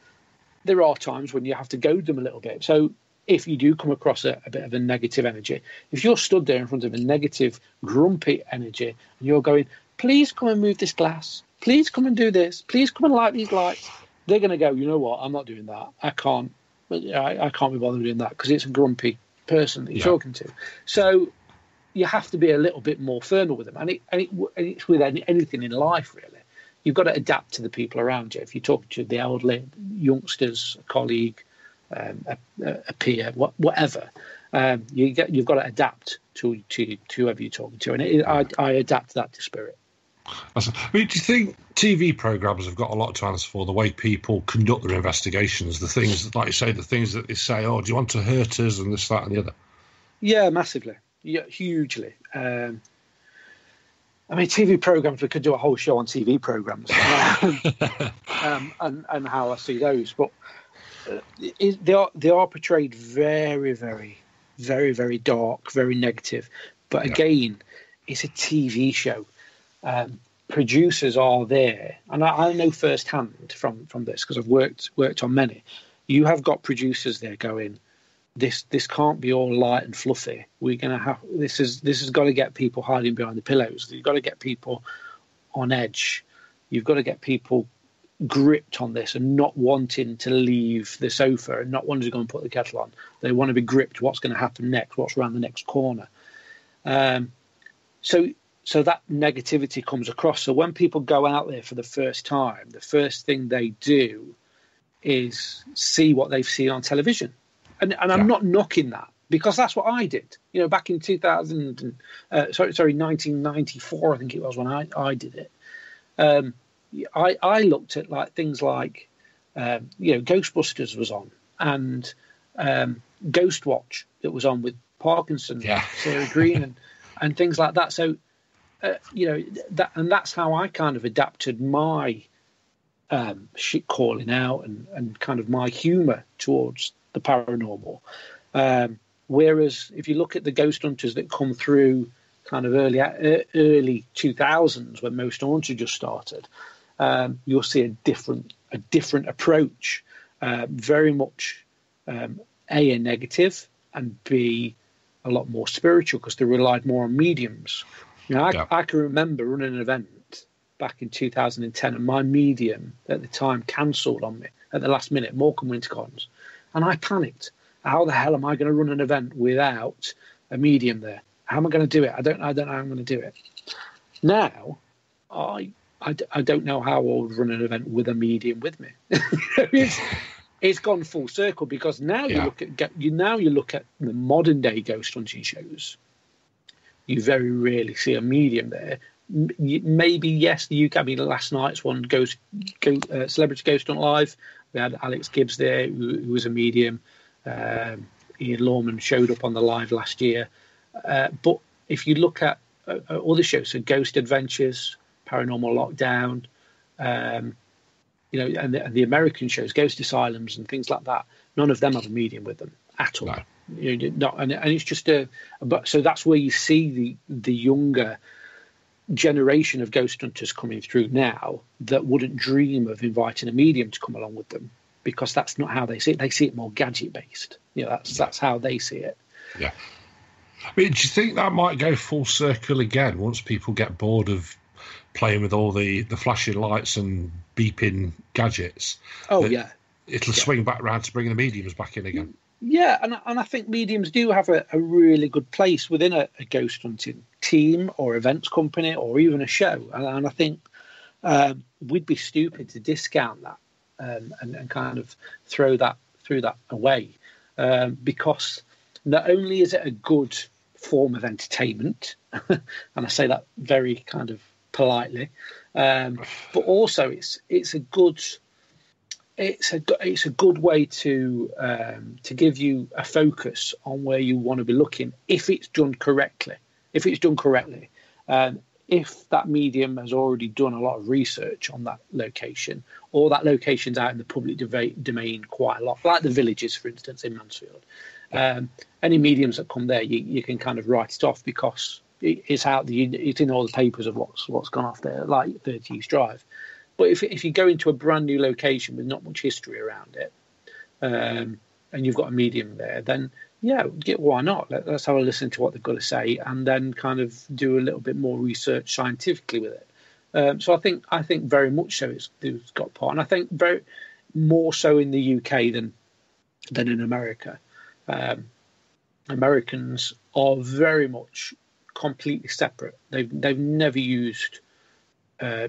there are times when you have to goad them a little bit. So if you do come across a bit of a negative energy, if you're stood there in front of a negative, grumpy energy, and you're going, please come and move this glass. Please come and do this. Please come and light these lights. They're going to go, you know what? I'm not doing that. I can't be bothered doing that because it's a grumpy person that you're talking to. So you have to be a little bit more firmer with them. And it's with anything in life, really. You've got to adapt to the people around you. If you're talking to the elderly, youngsters, a colleague, a peer, whatever, you've got to adapt to whoever you're talking to. And I adapt that to spirit. Do you think TV programmes have got a lot of chance for the way people conduct their investigations, the things, like you say, the things that they say, oh, do you want to hurt us, and this, that, and the other? Yeah, massively. Yeah, hugely. TV programmes, we could do a whole show on TV programmes and how I see those. But they are portrayed very, very, very, very dark, very negative. But again, it's a TV show. Producers are there, and I know firsthand from this because I've worked on many. You have got producers there going, this can't be all light and fluffy. We're going to have this has got to get people hiding behind the pillows. You've got to get people on edge. You've got to get people gripped on this and not wanting to leave the sofa and not wanting to go and put the kettle on. They want to be gripped. What's going to happen next? What's around the next corner? So that negativity comes across. So when people go out there for the first time, the first thing they do is see what they've seen on television. And I'm not knocking that, because that's what I did. You know, back in 1994, I think it was when I did it. I looked at like things like, Ghostbusters was on, and Ghost Watch that was on with Parkinson, Sarah Green, and things like that. So, that's how I kind of adapted my shit calling out and kind of my humour towards the paranormal. Whereas if you look at the ghost hunters that come through kind of early 2000s when Most Haunted just started, you'll see a different approach, very much A, negative, and B, a lot more spiritual, because they relied more on mediums. I can remember running an event back in 2010, and my medium at the time cancelled on me at the last minute, Morecambe Wintercons, and I panicked. How the hell am I going to run an event without a medium there? How am I going to do it? I don't know how I'm going to do it. Now, I don't know how I would run an event with a medium with me. It's gone full circle, because now you look at the modern day ghost hunting shows. You very rarely see a medium there. Maybe yes, the UK. I mean, last night's one, Celebrity Ghost Hunt Live. We had Alex Gibbs there, who was a medium. Ian Lawman showed up on the live last year. But if you look at other shows, so Ghost Adventures, Paranormal Lockdown, and the American shows, Ghost Asylums and things like that, none of them have a medium with them at all. No. And it's just so that's where you see the younger generation of ghost hunters coming through now that wouldn't dream of inviting a medium to come along with them, because that's not how they see it. They see it more gadget based. That's how they see it. Yeah. I mean, do you think that might go full circle again once people get bored of playing with all the flashing lights and beeping gadgets? It'll swing back around to bringing the mediums back in again. Yeah, and I think mediums do have a really good place within a ghost hunting team or events company or even a show. And I think we'd be stupid to discount that and kind of throw that away, because not only is it a good form of entertainment, and I say that very kind of politely, but also it's a good way to give you a focus on where you want to be looking if it's done correctly. If that medium has already done a lot of research on that location, or that location's out in the public domain quite a lot, like the Villages, for instance, in Mansfield. Any mediums that come there, you can kind of write it off because it's out. It's in all the papers of what's gone off there, like 30 East Drive. But if you go into a brand new location with not much history around it, and you've got a medium there, then why not? Let's have a listen to what they've got to say, and then kind of do a little bit more research scientifically with it. So I think very much so it's got part, and I think very more so in the UK than in America. Americans are very much completely separate. They've never used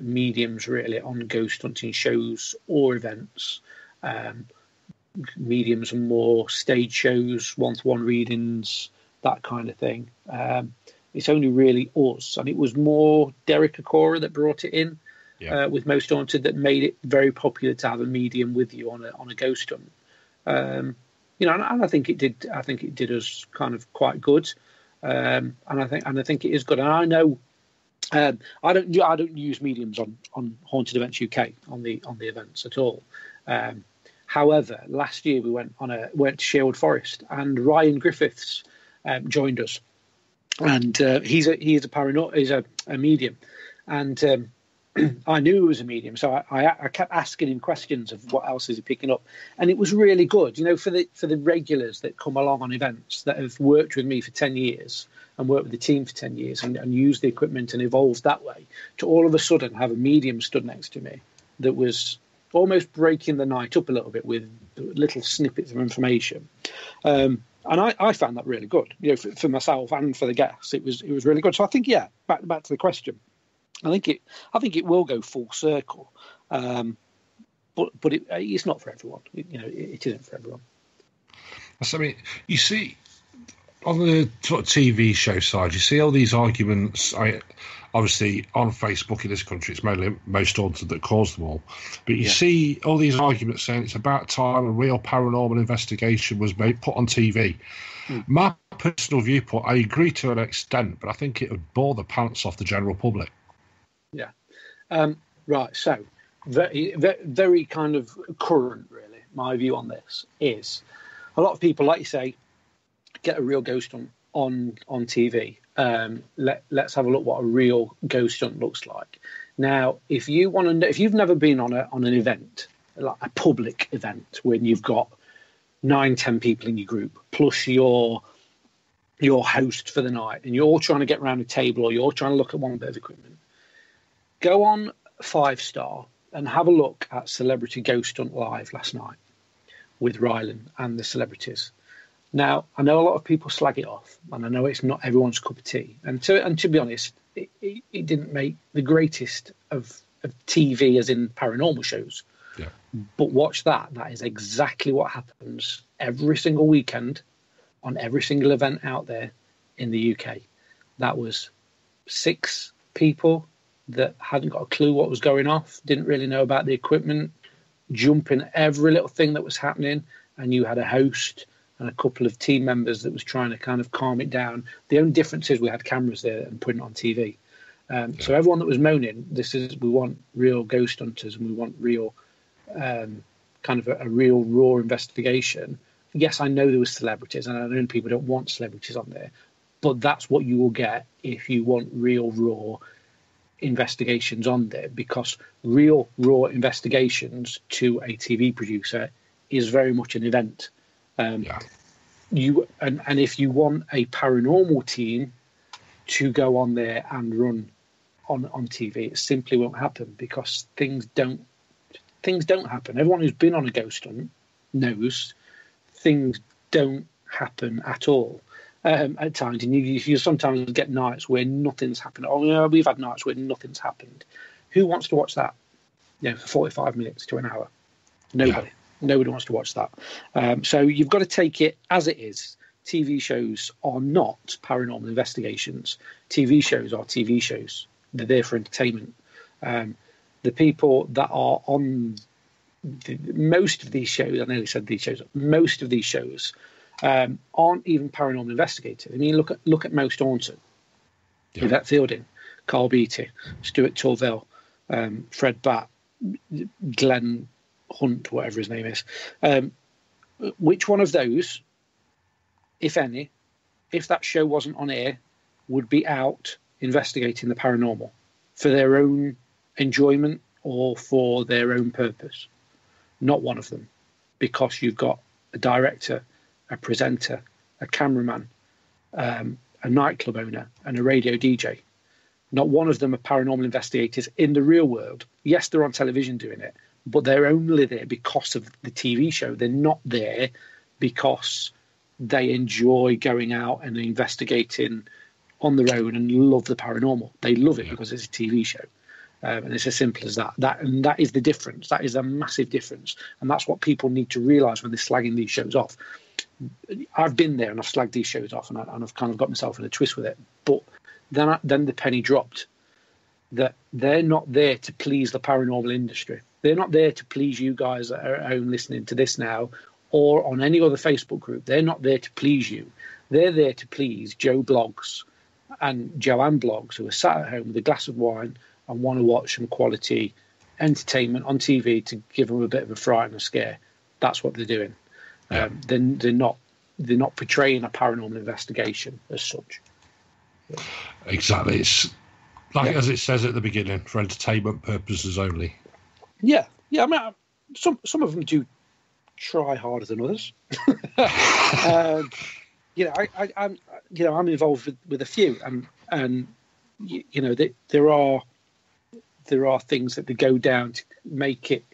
mediums really on ghost hunting shows or events. Mediums are more stage shows, one-to-one readings, that kind of thing. It's only really us, and it was more Derek Acora that brought it in with Most Haunted, that made it very popular to have a medium with you on a ghost hunt. And I think it did. I think it did us kind of quite good, and I think it is good. And I know. I don't use mediums on Haunted Events UK on the events at all. However, last year we went to Sherwood Forest, and Ryan Griffiths joined us, and he's a medium, and I knew he was a medium, so I kept asking him questions of what else is he picking up, and it was really good. For the regulars that come along on events that have worked with me for 10 years and worked with the team for 10 years and used the equipment and evolved that way, to all of a sudden have a medium stood next to me that was almost breaking the night up a little bit with little snippets of information. And I found that really good, for myself and for the guests. It was really good. So I think, back to the question. I think it will go full circle, but it's not for everyone. It isn't for everyone. I mean, you see, on the sort of TV show side, you see all these arguments. Obviously, on Facebook in this country, it's mainly Most Haunted that caused them all. But you see all these arguments saying it's about time a real paranormal investigation was put on TV. My personal viewpoint, I agree to an extent, but I think it would bore the pants off the general public. Yeah. Right. So, very, very kind of current, really. My view on this is a lot of people, like you say, get a real ghost on TV. Let's have a look what a real ghost hunt looks like. Now, if you want to know, if you've never been on an event, like a public event, when you've got 9-10 people in your group plus your host for the night, and you're all trying to get around a table or you're trying to look at one bit of equipment, go on 5 Star and have a look at Celebrity Ghost Hunt Live last night with Rylan and the celebrities. Now, I know a lot of people slag it off, and I know it's not everyone's cup of tea. And to be honest, it didn't make the greatest of TV, as in paranormal shows. Yeah. But watch that. That is exactly what happens every single weekend on every single event out there in the UK. That was 6 people that hadn't got a clue what was going off, didn't really know about the equipment, jumping every little thing that was happening, and you had a host and a couple of team members that was trying to kind of calm it down. The only difference is we had cameras there and putting it on TV. So everyone that was moaning, we want real ghost hunters and we want real kind of a real raw investigation. Yes, I know there was celebrities, and I know people don't want celebrities on there, but that's what you will get if you want real raw investigations on there, because real raw investigations to a TV producer is very much an event. You and if you want a paranormal team to go on there and run on TV, it simply won't happen, because things don't happen. Everyone who's been on a ghost hunt knows things don't happen at all. At times, and you sometimes get nights where nothing's happened. We've had nights where nothing's happened. Who wants to watch that? For 45 minutes to an hour. Nobody. Nobody wants to watch that. So you've got to take it as it is. TV shows are not paranormal investigations. TV shows are TV shows. They're there for entertainment. The people that are on most of these shows, I nearly said these shows, most of these shows aren't even paranormal investigators. I mean, look at Most Haunted. Yvette Fielding, Carl Beattie, Stuart Turville, Fred Batt, Glenn Hunt, whatever his name is. Which one of those, if any, if that show wasn't on air, would be out investigating the paranormal for their own enjoyment or for their own purpose? Not one of them, because you've got a director, a presenter, a cameraman, a nightclub owner, and a radio DJ. Not one of them are paranormal investigators in the real world. Yes, they're on television doing it, but they're only there because of the TV show. They're not there because they enjoy going out and investigating on their own and love the paranormal. They love it because it's a TV show. And it's as simple as that. That is the difference. That is a massive difference. And that's what people need to realise when they're slagging these shows off. I've been there and I've slagged these shows off, and I've kind of got myself in a twist with it. But then the penny dropped that they're not there to please the paranormal industry. They're not there to please you guys that are at home listening to this now, or on any other Facebook group. They're not there to please you. They're there to please Joe Blogs and Joanne Blogs, who are sat at home with a glass of wine and want to watch some quality entertainment on TV to give them a bit of a fright and a scare. That's what they're doing. They're not portraying a paranormal investigation as such. Exactly. as it says at the beginning, for entertainment purposes only. Yeah. I mean, some of them do try harder than others. I'm involved with a few, and there are things that they go down to make it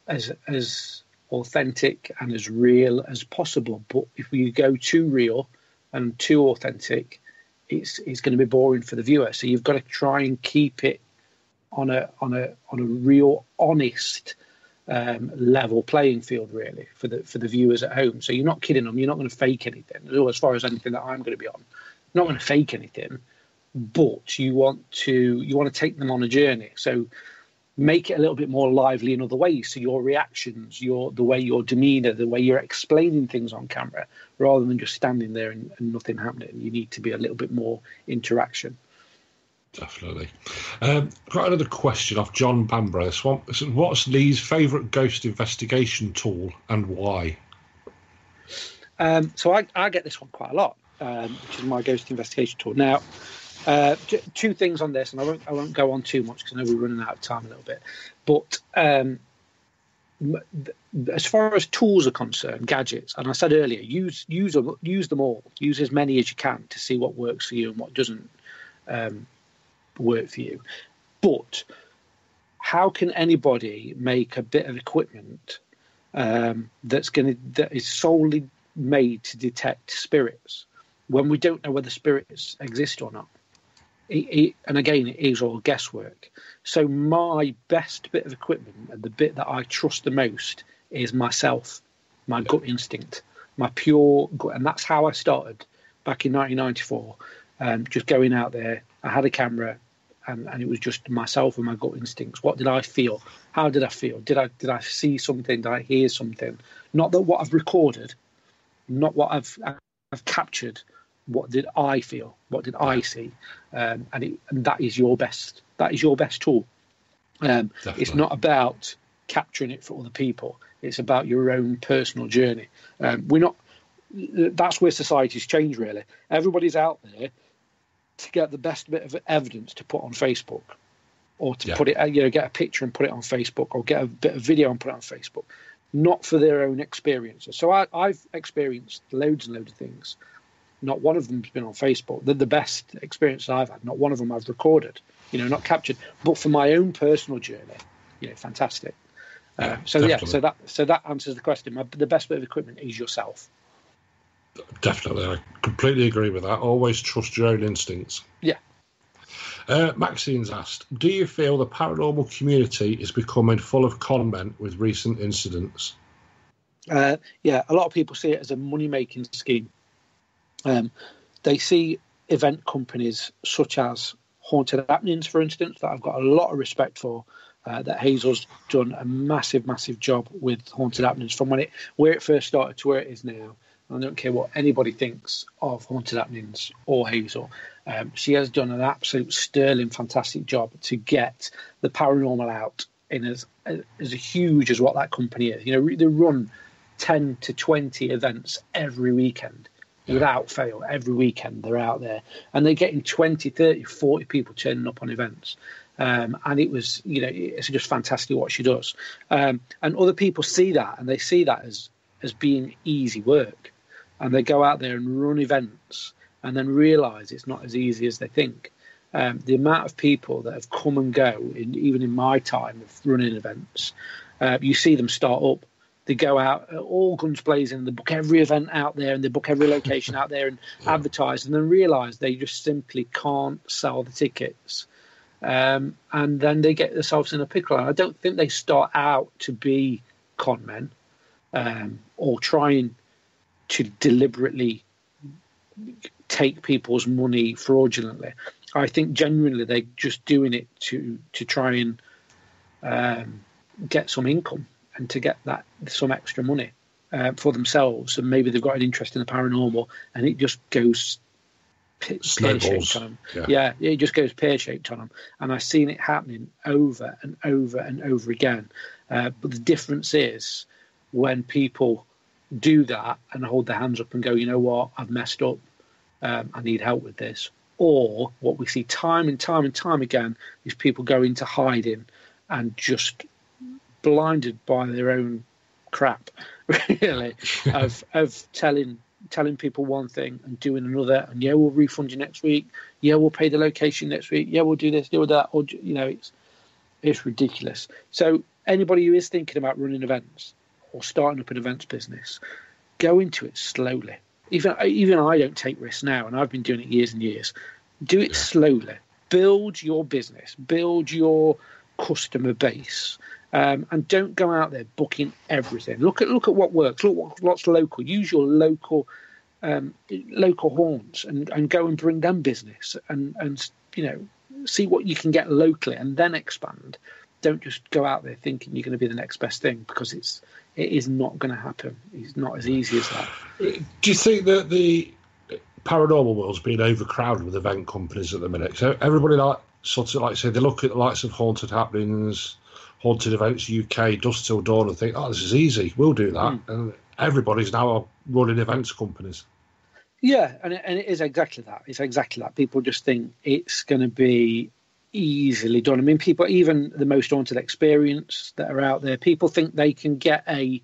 as authentic and as real as possible. But if you go too real and too authentic, it's going to be boring for the viewer. So you've got to try and keep it on a real, honest level playing field, really, for the viewers at home. So you're not kidding them. You're not going to fake anything. As far as anything that I'm going to be on, not going to fake anything. But you want to take them on a journey. So make it a little bit more lively in other ways. So your reactions, the way your demeanour, the way you're explaining things on camera, rather than just standing there and nothing happening. You need to be a little bit more interaction. Definitely. Got another question off John Bambro. What's Lee's favourite ghost investigation tool and why? So I get this one quite a lot, which is my ghost investigation tool. Now, two things on this, and I won't go on too much because I know we're running out of time a little bit. But as far as tools are concerned, gadgets, and I said earlier, use them all. Use as many as you can to see what works for you and what doesn't work for you. But how can anybody make a bit of equipment that is solely made to detect spirits when we don't know whether spirits exist or not? And again, it is all guesswork. So my best bit of equipment and the bit that I trust the most is myself, my gut instinct, my pure gut. And that's how I started back in 1994, just going out there. I had a camera and it was just myself and my gut instincts. What did I feel? How did I feel? Did I see something? Did I hear something? Not that what I've recorded, not what I've captured. What did I feel? What did I see? And that is your best. That is your best tool. It's not about capturing it for other people. It's about your own personal journey. That's where society's changed. Really, everybody's out there to get the best bit of evidence to put on Facebook, or to put it, get a picture and put it on Facebook, or get a bit of video and put it on Facebook, not for their own experiences. So I've experienced loads and loads of things. Not one of them's been on Facebook. They're the best experiences I've had. Not one of them I've recorded, not captured. But for my own personal journey, fantastic. So that answers the question. The best bit of equipment is yourself. Definitely, I completely agree with that. Always trust your own instincts. Yeah. Maxine's asked, do you feel the paranormal community is becoming full of con men with recent incidents? A lot of people see it as a money-making scheme. They see event companies such as Haun7ed Happenings, for instance, that I've got a lot of respect for, that Hazel's done a massive, massive job with Haun7ed Happenings from where it first started to where it is now. I don't care what anybody thinks of Haun7ed Happenings or Hazel. She has done an absolute sterling, fantastic job to get the paranormal out in as huge as what that company is. They run 10 to 20 events every weekend. Without fail, every weekend they're out there and they're getting 20, 30, 40 people turning up on events. And it was, it's just fantastic what she does. And other people see that and they see that as being easy work. And they go out there and run events and then realise it's not as easy as they think. The amount of people that have come and go, even in my time of running events, you see them start up. They go out all guns blazing, they book every event out there and they book every location out there and advertise, and then realise they just simply can't sell the tickets. And then they get themselves in a pickle. And I don't think they start out to be con men or trying to deliberately take people's money fraudulently. I think genuinely they're just doing it to try and get some income and to get some extra money for themselves. And maybe they've got an interest in the paranormal and it just goes pear-shaped on them. Yeah, it just goes pear-shaped on them. And I've seen it happening over and over and over again. But the difference is when people do that and hold their hands up and go, you know what, I've messed up, I need help with this. Or what we see time and time and time again is people go into hiding and just blinded by their own crap, really, of telling people one thing and doing another. And yeah, we'll refund you next week. Yeah, we'll pay the location next week. Yeah, we'll do this, do that. Or, you know, it's ridiculous. So anybody who is thinking about running events or starting up an events business, go into it slowly. Even I don't take risks now, and I've been doing it years and years. Do it slowly. Build your business. Build your customer base. And don't go out there booking everything. Look at what works. Look what's local. Use your local haunts and go and bring them business and you know, see what you can get locally and then expand. Don't just go out there thinking you're going to be the next best thing, because it is not going to happen. It's not as easy as that. Do you think that the paranormal world's being overcrowded with event companies at the minute? So everybody say they look at the likes of Haunted Happenings, Haunted Events UK, Dusk Till Dawn, and think, oh, this is easy, we'll do that. And everybody's now running events companies. Yeah, and it is exactly that. It's exactly that. People just think it's going to be easily done. I mean, people, even the most haunted experience that are out there, people think they can get a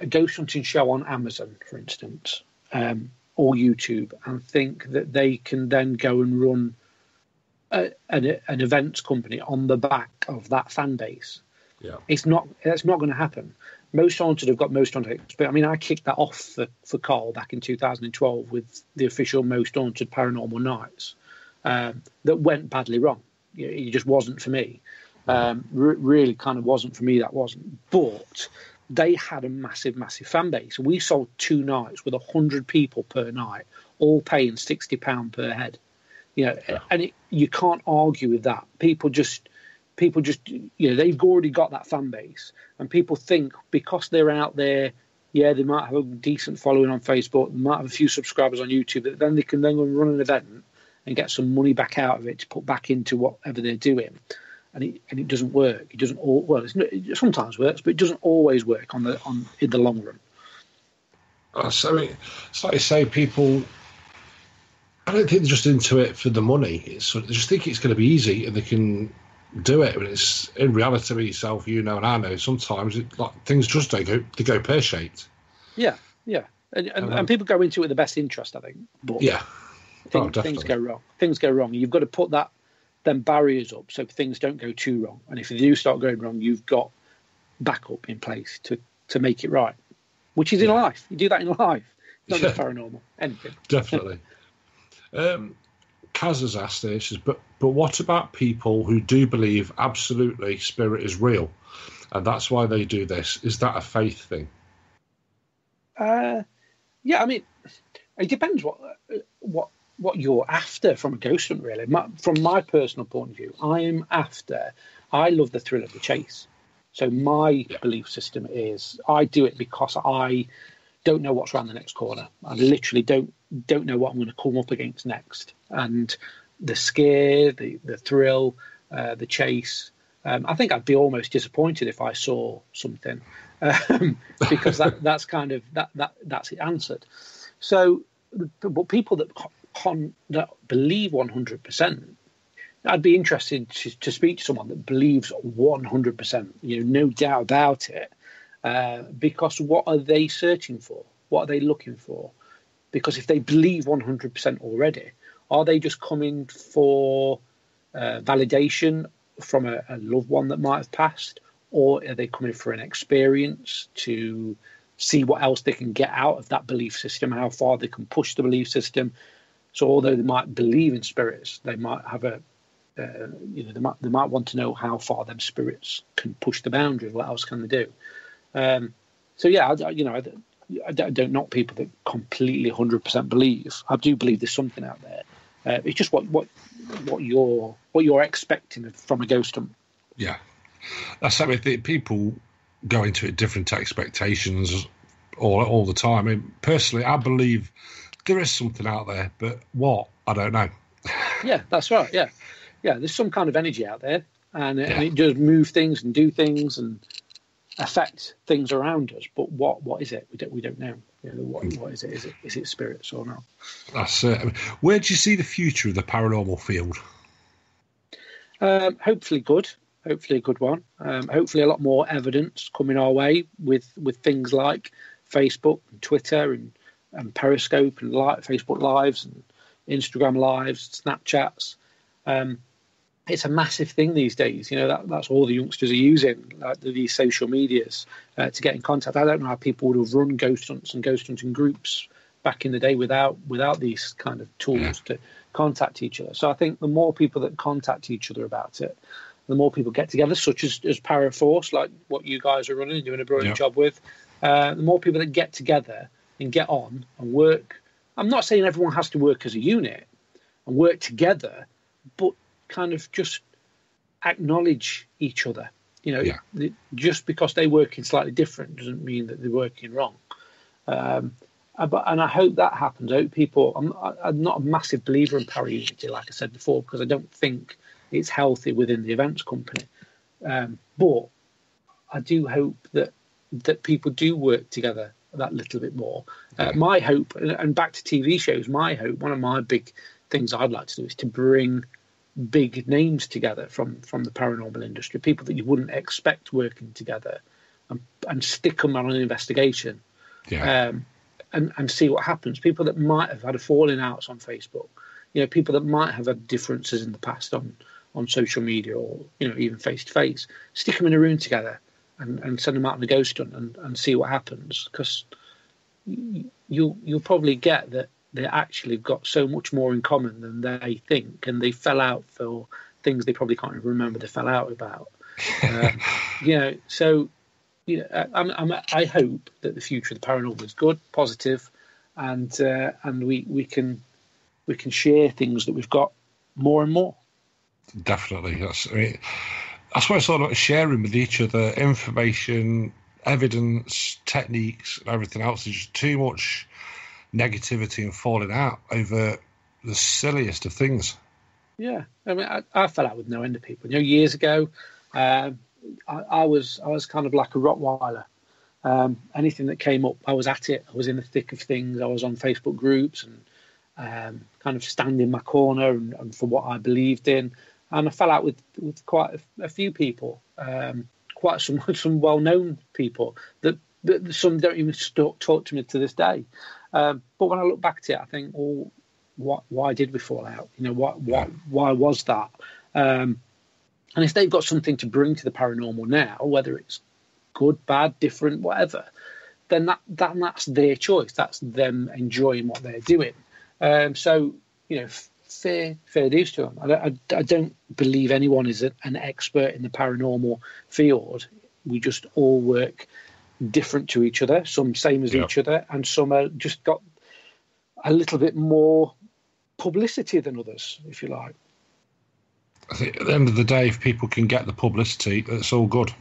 ghost hunting show on Amazon, for instance, or YouTube, and think that they can then go and run an events company on the back of that fan base. Yeah, that's not going to happen. Most Haunted have got Most Haunted experience. I mean, I kicked that off for Carl back in 2012 with the official Most Haunted Paranormal Nights. That went badly wrong. It just wasn't for me. Really kind of wasn't for me, that wasn't. But they had a massive, massive fan base. We sold 2 nights with 100 people per night, all paying £60 per head. And you can't argue with that. People just, they've already got that fan base. And people think because they're out there, yeah, they might have a decent following on Facebook, they might have a few subscribers on YouTube, but then they can then go and run an event and get some money back out of it to put back into whatever they're doing, and it doesn't work. It doesn't it sometimes works, but it doesn't always work in the long run. So it's like you say, people, I don't think they're just into it for the money. They just think it's going to be easy and they can do it. But it's in reality, with yourself, and I know, sometimes things just don't go. They go pear shaped. Yeah, and people go into it with the best interest, I think. But yeah. Things go wrong. Things go wrong. You've got to put them barriers up so things don't go too wrong. And if they do start going wrong, you've got backup in place to make it right. Which is in life. You do that in life. Not just paranormal. Anything. Definitely. Kaz has asked this, she says, but what about people who do believe absolutely spirit is real, and that's why they do this? Is that a faith thing? Yeah. I mean, it depends what you're after from a ghost hunt, really. From my personal point of view, I love the thrill of the chase. So my belief system is I do it because I don't know what's around the next corner. I literally don't know what I'm going to come up against next. And the scare, the thrill, the chase, I think I'd be almost disappointed if I saw something, because that's kind of that's it answered. So, but people that believe 100%, I'd be interested to speak to someone that believes 100%, no doubt about it, because what are they searching for? What are they looking for? Because if they believe 100% already, are they just coming for validation from a loved one that might have passed, or are they coming for an experience to see what else they can get out of that belief system, how far they can push the belief system? So although they might believe in spirits, they might have they might want to know how far them spirits can push the boundaries. What else can they do? So yeah, I don't knock people that completely 100% believe. I do believe there's something out there. It's just what you're expecting from a ghost hunt. Yeah, that's something. People go into it different expectations all the time. I mean, personally, I believe there is something out there, but what, I don't know. Yeah, that's right. Yeah, there's some kind of energy out there, and it does move things and do things, and affect things around us. But what is it? We don't know. What is it? Is it spirits or not? That's where do you see the future of the paranormal field? Hopefully good. Hopefully a good one. Hopefully a lot more evidence coming our way with things like Facebook and Twitter and Periscope and Facebook Lives and Instagram Lives, Snapchats. It's a massive thing these days. That's all the youngsters are using, like these social medias, to get in contact. I don't know how people would have run ghost hunts and ghost hunting groups back in the day without these kind of tools to contact each other. So I think the more people that contact each other about it, the more people get together, such as Paraforce, like what you guys are running and doing a brilliant job with, the more people that get together and get on and work. I'm not saying everyone has to work as a unit and work together, but kind of just acknowledge each other. Just because they work in slightly different doesn't mean that they're working wrong. And I hope that happens. I hope people. I'm not a massive believer in para-unity, like I said before, because I don't think it's healthy within the events company. But I do hope that people do work together that little bit more. My hope, and back to TV shows, my hope, one of my big things I'd like to do is to bring big names together from the paranormal industry, people that you wouldn't expect working together, and stick them on an investigation, and see what happens. People that might have had a falling out on Facebook, people that might have had differences in the past on social media or even face to face, stick them in a room together and send them out on a ghost hunt and see what happens, because you'll probably get that they actually got so much more in common than they think, and they fell out for things they probably can't even remember they fell out about. So I hope that the future of the paranormal is good, positive, and we can share things that we've got more and more. Definitely, that's why it's all about sharing with each other information, evidence, techniques, and everything else. There's just too much negativity and falling out over the silliest of things. Yeah, I fell out with no end of people. Years ago, I was kind of like a Rottweiler. Anything that came up, I was at it. I was in the thick of things. I was on Facebook groups and kind of stand in my corner and for what I believed in. And I fell out with quite a few people, quite some well-known people that some don't even talk to me to this day. But when I look back at it, I think, why did we fall out? Why was that? And if they've got something to bring to the paranormal now, whether it's good, bad, different, whatever, then that's their choice. That's them enjoying what they're doing. So fair dues to them. I don't believe anyone is an expert in the paranormal field. We just all work different to each other, some same as each other, and some are just got a little bit more publicity than others, if you like. I think at the end of the day, if people can get the publicity, it's all good.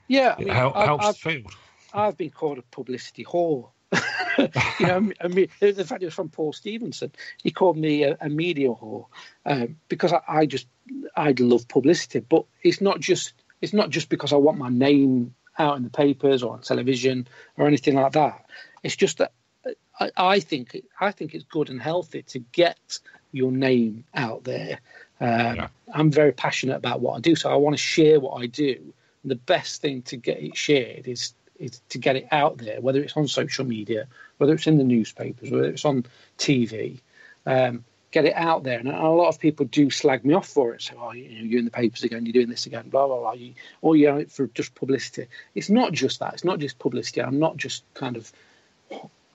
Yeah, it helps the field. I've been called a publicity whore. The fact it was from Paul Stevenson. He called me a media whore because I love publicity, but it's not just because I want my name out in the papers or on television or anything like that. It's just that I think it's good and healthy to get your name out there. I'm very passionate about what I do, so I want to share what I do. And the best thing to get it shared is to get it out there, whether it's on social media, whether it's in the newspapers, whether it's on TV. Get it out there. And a lot of people do slag me off for it. So, you're in the papers again, you're doing this again, blah, blah, blah. Or you're out for just publicity. It's not just that. It's not just publicity. I'm not just kind of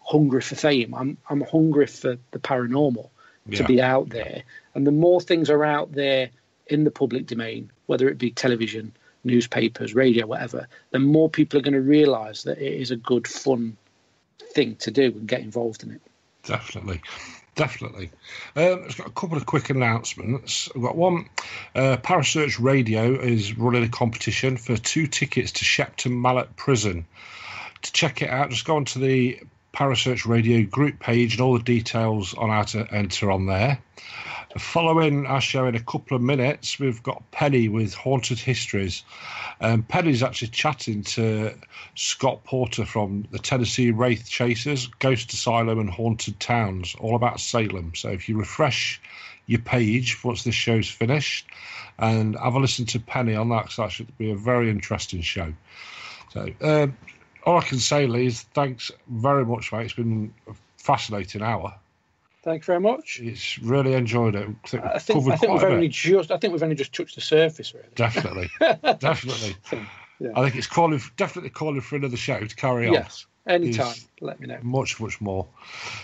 hungry for fame. I'm hungry for the paranormal to be out there. And the more things are out there in the public domain, whether it be television, newspapers, radio, whatever, then more people are going to realise that it is a good, fun thing to do and get involved in it. Definitely. I've got a couple of quick announcements. I've got one. Parasearch Radio is running a competition for 2 tickets to Shepton Mallet Prison. To check it out, just go onto the Parasearch Radio group page and all the details on how to enter on there. Following our show in a couple of minutes, we've got Penny with Haunted Histories. Penny's actually chatting to Scott Porter from the Tennessee Wraith Chasers, Ghost Asylum and Haunted Towns, all about Salem. So if you refresh your page once this show's finished and have a listen to Penny on that, because that should be a very interesting show. So all I can say, Lee, is thanks very much, mate. It's been a fascinating hour. Thanks very much. It's really enjoyed it. I think we've only just touched the surface, really. Definitely. Yeah. I think it's definitely calling for another show to carry on. Yes, anytime. Let me know. Much more.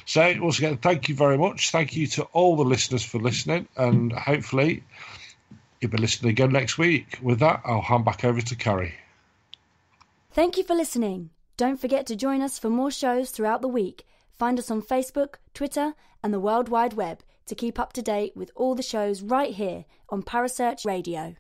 So once again, thank you very much. Thank you to all the listeners for listening, and hopefully you'll be listening again next week. With that, I'll hand back over to Carrie. Thank you for listening. Don't forget to join us for more shows throughout the week. Find us on Facebook, Twitter, and the World Wide Web to keep up to date with all the shows right here on Parasearch Radio.